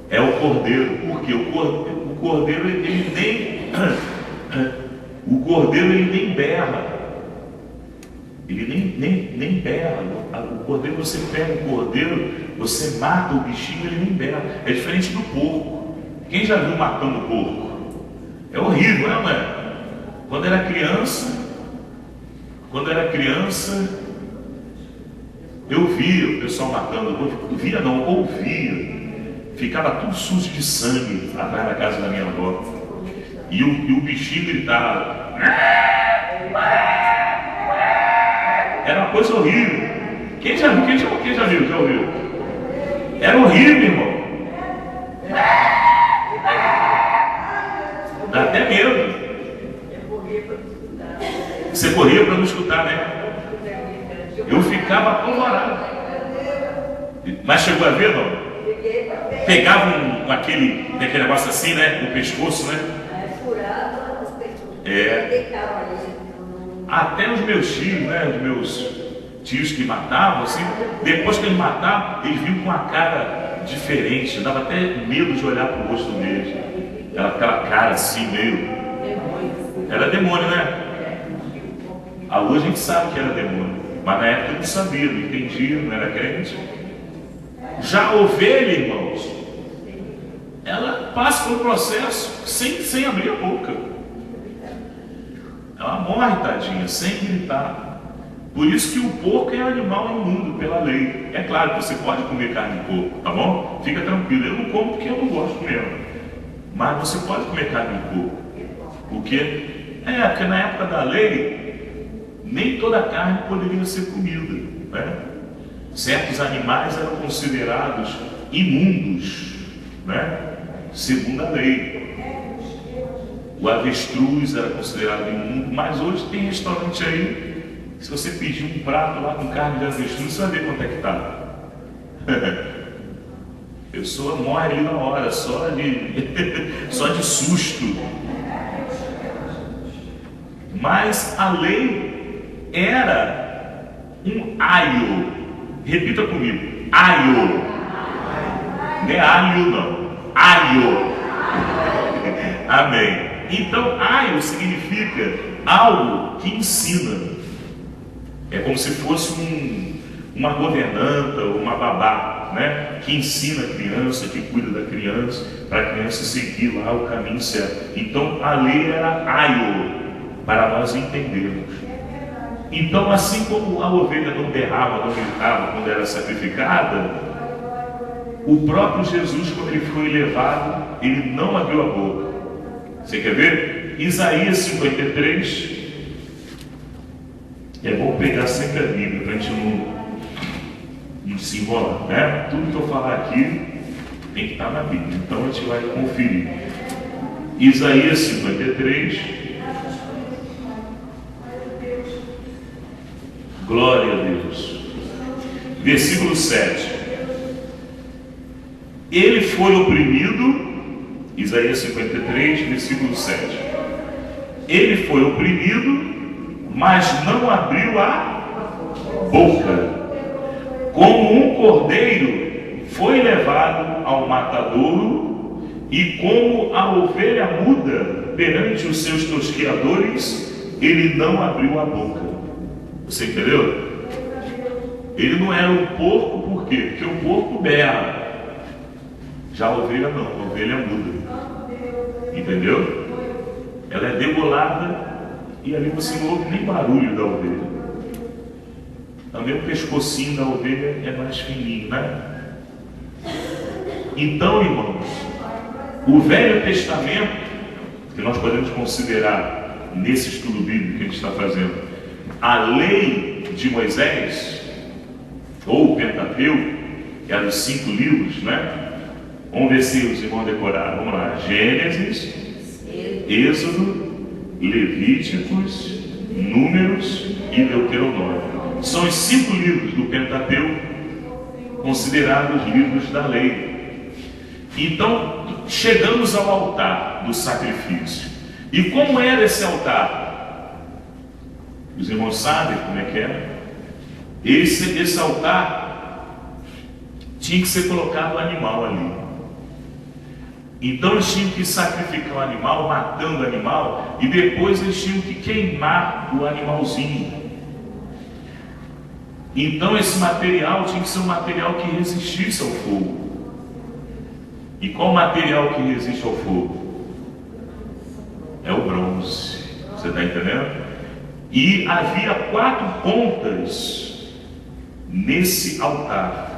é o cordeiro. Por quê? O cordeiro ele nem berra. Ele nem berra. O cordeiro, você pega o cordeiro, você mata o bichinho, ele nem berra. É diferente do porco. Quem já viu matando o porco? É horrível, não é? Quando era criança, eu via o pessoal matando. Ouvia. Ficava tudo sujo de sangue atrás da casa da minha avó. E o bichinho gritava. Era uma coisa horrível. Quem já viu? Já ouviu? Era horrível, irmão. corria para não escutar, né? Eu ficava apavorado. Mas chegou a ver, não? Pegava aquele negócio assim, né? No pescoço, né? Furava as pessoas. É. Até os meus tios, né? Os meus tios que matavam, assim, depois que eles matavam, eles vinham com uma cara diferente. Dava até medo de olhar para o rosto deles. Aquela cara assim, meio. Era demônio, né? Hoje a gente sabe que era demônio. Mas na época eu não sabia, não entendia, não era crente. Já a ovelha, irmãos, ela passa por um processo sem abrir a boca. Ela morre, tadinha, sem gritar. Por isso que o porco é um animal imundo pela lei. É claro que você pode comer carne de porco, tá bom? Fica tranquilo. Eu não como porque eu não gosto mesmo. Mas você pode comer carne de porco. Porque na época da lei, nem toda carne poderia ser comida, né? Certos animais eram considerados imundos, né? Segundo a lei. O avestruz era considerado imundo, mas hoje tem restaurante aí. Se você pedir um prato lá com carne de avestruz, você vai ver quanto é que está. A pessoa morre ali na hora, só de susto. Mas a lei era um aio. Repita comigo. Aio. Não é alho, não. Aio. Amém. Então, aio significa algo que ensina. É como se fosse uma governanta ou uma babá, né? Que ensina a criança, que cuida da criança, para a criança seguir lá o caminho certo. Então, a lei era aio, para nós entendermos. Então, assim como a ovelha não berrava, não gritava quando era sacrificada, o próprio Jesus, quando ele foi levado, ele não abriu a boca. Você quer ver? Isaías 53. É bom pegar sempre a Bíblia, para a gente não se enrolar, né? Tudo que eu falar aqui tem que estar na Bíblia. Então, a gente vai conferir. Isaías 53. Glória a Deus. Versículo 7. Ele foi oprimido, Isaías 53, versículo 7. Ele foi oprimido, mas não abriu a boca. Como um cordeiro foi levado ao matadouro, e como a ovelha muda perante os seus tosqueadores, ele não abriu a boca. Você entendeu? Ele não era um porco, por quê? Porque o porco berra. Já a ovelha não, a ovelha muda. Entendeu? Ela é degolada e ali você não ouve nem barulho da ovelha. Também o pescocinho da ovelha é mais fininho, né? Então, irmãos, o Velho Testamento, que nós podemos considerar nesse estudo bíblico que a gente está fazendo, a lei de Moisés, ou o Pentateuco, que eram os 5 livros, né? Vamos ver se os irmãos decoraram. Vamos lá. Gênesis, Êxodo, Levíticos, Números e Deuteronômio. São os 5 livros do Pentateuco considerados livros da lei. Então, chegamos ao altar do sacrifício. E como era esse altar? Os irmãos sabem como é que era? Esse altar tinha que ser colocado o animal ali. Então eles tinham que sacrificar o animal, matando o animal, e depois eles tinham que queimar o animalzinho. Então esse material tinha que ser um material que resistisse ao fogo. E qual material que resiste ao fogo? É o bronze. Você está entendendo? E havia 4 pontas nesse altar.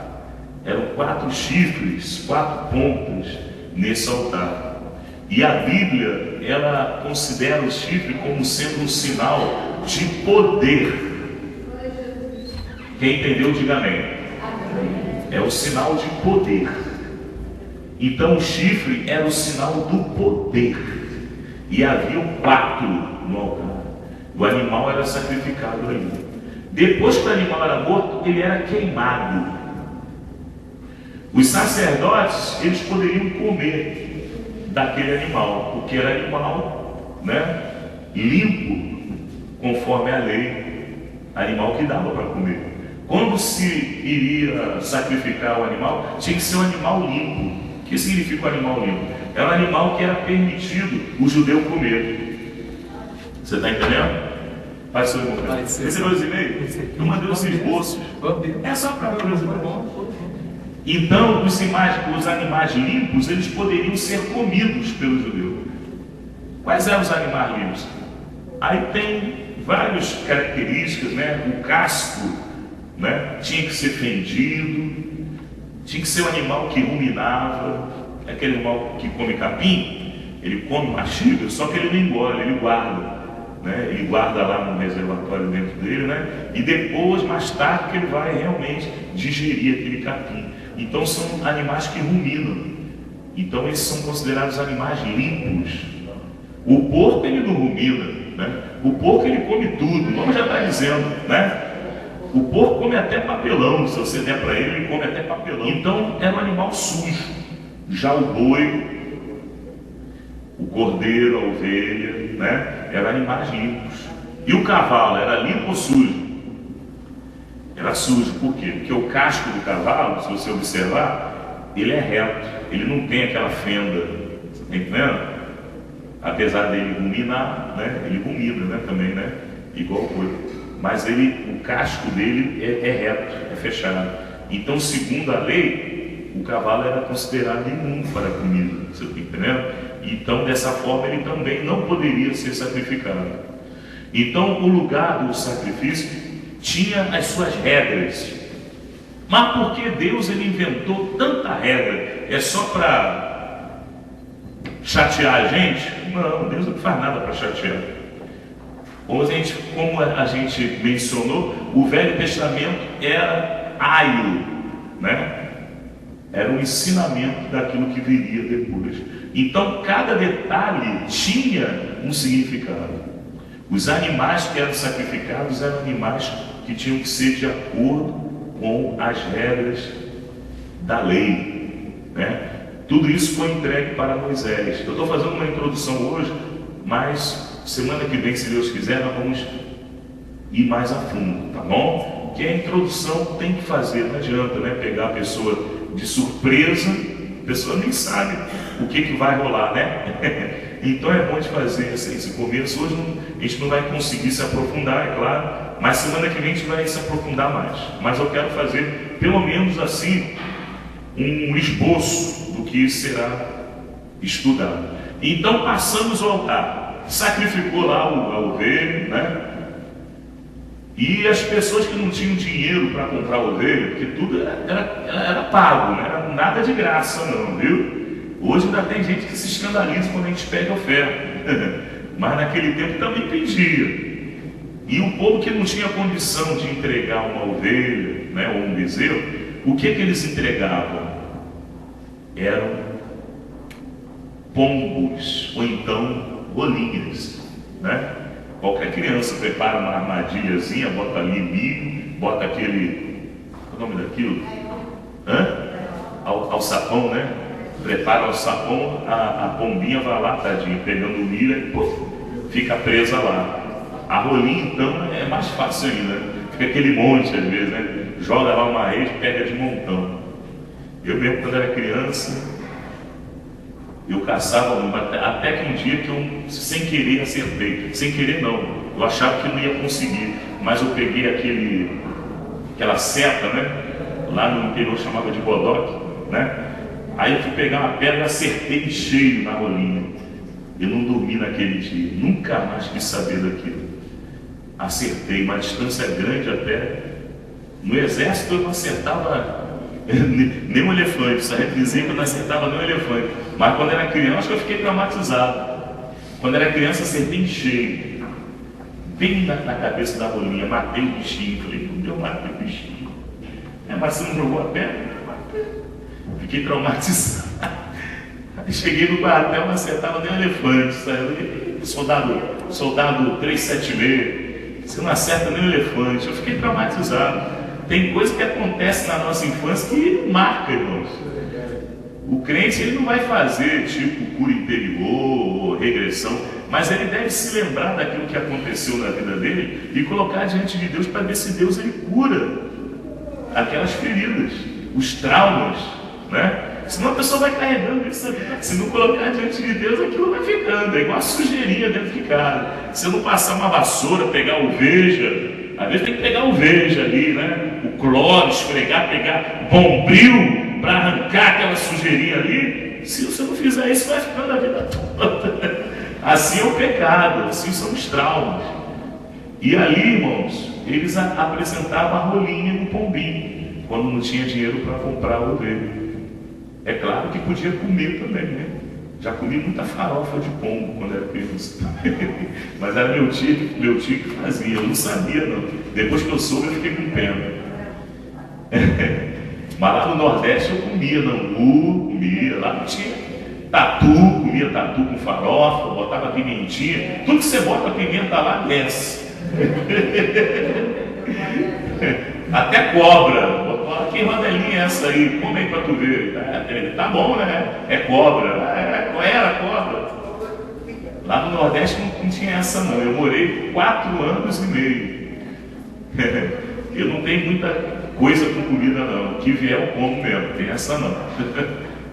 Eram 4 chifres, 4 pontas nesse altar. E a Bíblia, ela considera o chifre como sendo um sinal de poder. Quem entendeu, diga amém. É o sinal de poder. Então o chifre era o sinal do poder. E havia 4 no altar. O animal era sacrificado ali. Depois que o animal era morto, ele era queimado. Os sacerdotes, eles poderiam comer daquele animal, porque era animal, né, limpo, conforme a lei, animal que dava para comer. Quando se iria sacrificar o animal, tinha que ser um animal limpo. O que significa o animal limpo? Era um animal que era permitido o judeu comer. Você está entendendo? Faz seu irmão. Recebeu os e-mails? Eu mandei os esboços. É só para bom. Então, os animais limpos, eles poderiam ser comidos pelo judeu. Quais eram os animais limpos? Aí tem várias características, né? O casco, né, tinha que ser fendido, tinha que ser um animal que ruminava. Aquele animal que come capim, ele come mastiga, só que ele não engole, ele guarda. Né? Ele guarda lá no reservatório dentro dele, né? E depois, mais tarde, que ele vai realmente digerir aquele capim. Então são animais que ruminam. Então eles são considerados animais limpos. O porco ele não rumina, né? O porco ele come tudo, o nome já está dizendo, né? O porco come até papelão, se você der para ele, ele come até papelão. Então era um animal sujo. Já o boi, o cordeiro, a ovelha, né, eram animais limpos. E o cavalo era limpo ou sujo? Era sujo, por quê? Porque o casco do cavalo, se você observar, ele é reto, ele não tem aquela fenda, você está entendendo? Apesar dele ruminar, né, ele rumina, né, também, né, igual o boi. Mas o casco dele é reto, é fechado. Então, segundo a lei, o cavalo era considerado imundo para a comida, você está entendendo? Então, dessa forma, ele também não poderia ser sacrificado. Então, o lugar do sacrifício tinha as suas regras. Mas por que Deus ele inventou tanta regra? É só para chatear a gente? Não, Deus não faz nada para chatear. Como a gente mencionou, o Velho Testamento era aio, né? Era um ensinamento daquilo que viria depois. Então, cada detalhe tinha um significado. Os animais que eram sacrificados eram animais que tinham que ser de acordo com as regras da lei, né? Tudo isso foi entregue para Moisés. Eu estou fazendo uma introdução hoje, mas semana que vem, se Deus quiser, nós vamos ir mais a fundo, tá bom? Que a introdução tem que fazer, não adianta, né? Pegar a pessoa de surpresa, a pessoa nem sabe o que vai rolar, né? Então é bom de fazer esse começo. Hoje a gente não vai conseguir se aprofundar, é claro, mas semana que vem a gente vai se aprofundar mais. Mas eu quero fazer, pelo menos assim, um esboço do que será estudado. Então passamos ao altar, sacrificou lá a ovelha, né? E as pessoas que não tinham dinheiro para comprar ovelha, porque tudo era pago, não era nada de graça não, viu? Hoje ainda tem gente que se escandaliza quando a gente pede oferta, mas naquele tempo também pedia. E o povo que não tinha condição de entregar uma ovelha, né, ou um bezerro, o que eles entregavam? Eram pombos, ou então rolinhas, né? Qualquer criança prepara uma armadilhazinha, bota ali milho, bota aquele, qual é o nome daquilo? Alçapão, né? Prepara o alçapão, a pombinha vai lá, tadinha, pegando o milho e fica presa lá. A rolinha, então, é mais fácil ainda, fica aquele monte às vezes, né? Joga lá uma rede, pega de montão. Eu mesmo, quando era criança, eu caçava até que um dia que eu, sem querer, acertei. Sem querer não, eu achava que não ia conseguir, mas eu peguei aquela seta, né? Lá no interior chamava de bodoque, né? Aí eu fui pegar uma pedra e acertei cheio na rolinha. Eu não dormi naquele dia, nunca mais quis saber daquilo. Acertei uma distância grande até. No exército eu não acertava nem um elefante, só dizia que eu não acertava nem um elefante. Mas quando era criança, acho que eu fiquei traumatizado. Quando era criança, acertei em cheio, bem na cabeça da rolinha, matei o bichinho. Falei, meu Deus, matei o bichinho. Mas você não jogou a pedra? Fiquei traumatizado. Aí cheguei no quartel, não acertava nem um elefante. Saiu, soldado, soldado 376. Você não acerta nem o elefante. Eu fiquei traumatizado. Tem coisa que acontece na nossa infância que marca, irmãos. O crente, ele não vai fazer tipo cura interior, regressão, mas ele deve se lembrar daquilo que aconteceu na vida dele e colocar diante de Deus para ver se Deus ele cura aquelas feridas, os traumas, né? Senão a pessoa vai carregando isso. Se não colocar diante de Deus, aquilo vai ficando. É igual a sujeirinha dentro de casa. Se eu não passar uma vassoura, pegar o veja, às vezes tem que pegar o veja ali, né? O cloro, esfregar, pegar bombril para arrancar aquela sujeirinha ali. Se você não fizer isso, vai ficando a vida toda. Assim é o pecado, assim são os traumas. E ali, irmãos, eles apresentavam a rolinha no pombinho, quando não tinha dinheiro para comprar o ovelha. É claro que podia comer também, né? Já comi muita farofa de pombo quando era criança. Mas era meu tio que fazia, eu não sabia não. Depois que eu soube, eu fiquei com pena. Mas lá no Nordeste eu comia nambu, comia, lá não tinha tatu, comia tatu com farofa, botava pimentinha. Tudo que você bota pimenta lá, desce. Até cobra. Que rodelinha é essa aí? Come aí pra tu ver. Tá bom, né? É cobra. Qual era a cobra? Lá no Nordeste não tinha essa não. Eu morei 4 anos e meio. Eu não tenho muita coisa com comida não. O que vier eu como mesmo. Tem essa não.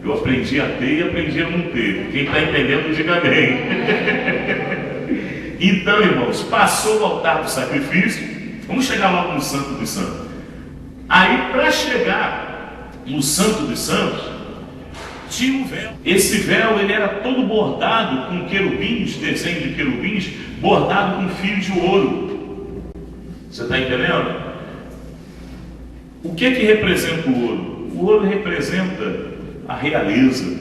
Eu aprendi a ter e aprendi a não ter. Quem está entendendo, diga bem. Então, irmãos, passou o altar do sacrifício. Vamos chegar logo no Santo dos Santos. Aí, para chegar no Santo dos Santos, tinha um véu. Esse véu, ele era todo bordado com querubins, desenho de querubins, bordado com fios de ouro. Você está entendendo? O que representa o ouro? O ouro representa a realeza.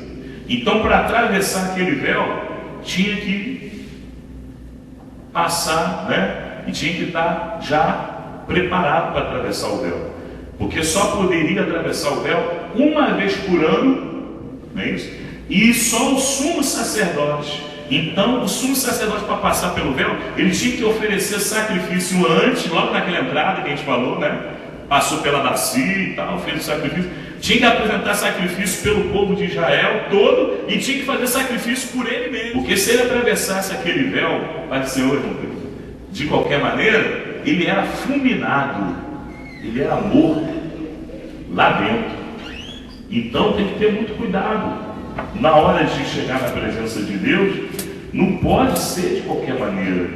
Então, para atravessar aquele véu, tinha que passar, né? E tinha que estar já preparado para atravessar o véu. Porque só poderia atravessar o véu uma vez por ano, não é isso? E só o sumo sacerdote. Então, o sumo sacerdote, para passar pelo véu, ele tinha que oferecer sacrifício antes, logo naquela entrada que a gente falou, né? Passou pela bacia e tal, fez o sacrifício. Tinha que apresentar sacrifício pelo povo de Israel todo e tinha que fazer sacrifício por ele mesmo. Porque se ele atravessasse aquele véu, Pai do Senhor, de qualquer maneira, ele era fulminado, ele era morto lá dentro. Então tem que ter muito cuidado. Na hora de chegar na presença de Deus, não pode ser de qualquer maneira.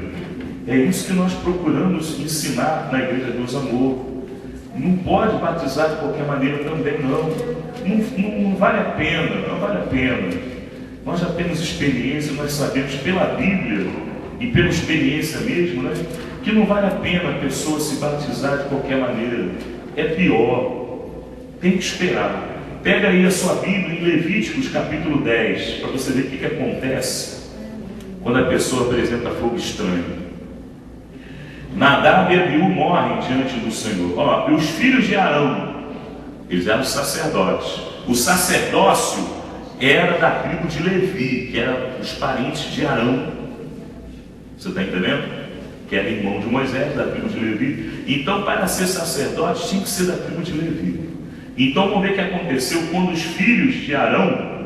É isso que nós procuramos ensinar na Igreja Deus Amor. Não pode batizar de qualquer maneira também, não. Não vale a pena, não vale a pena. Nós já temos experiência, nós sabemos pela Bíblia e pela experiência mesmo, né, que não vale a pena a pessoa se batizar de qualquer maneira. É pior. Tem que esperar. Pega aí a sua Bíblia em Levíticos capítulo 10, para você ver o que acontece quando a pessoa apresenta fogo estranho. Nadab e Abiú morrem diante do Senhor. E os filhos de Arão, eles eram sacerdotes. O sacerdócio era da tribo de Levi, que eram os parentes de Arão. Você está entendendo? Que era irmão de Moisés, da tribo de Levi. Então, para ser sacerdote, tinha que ser da tribo de Levi. Então, vamos ver o que aconteceu quando os filhos de Arão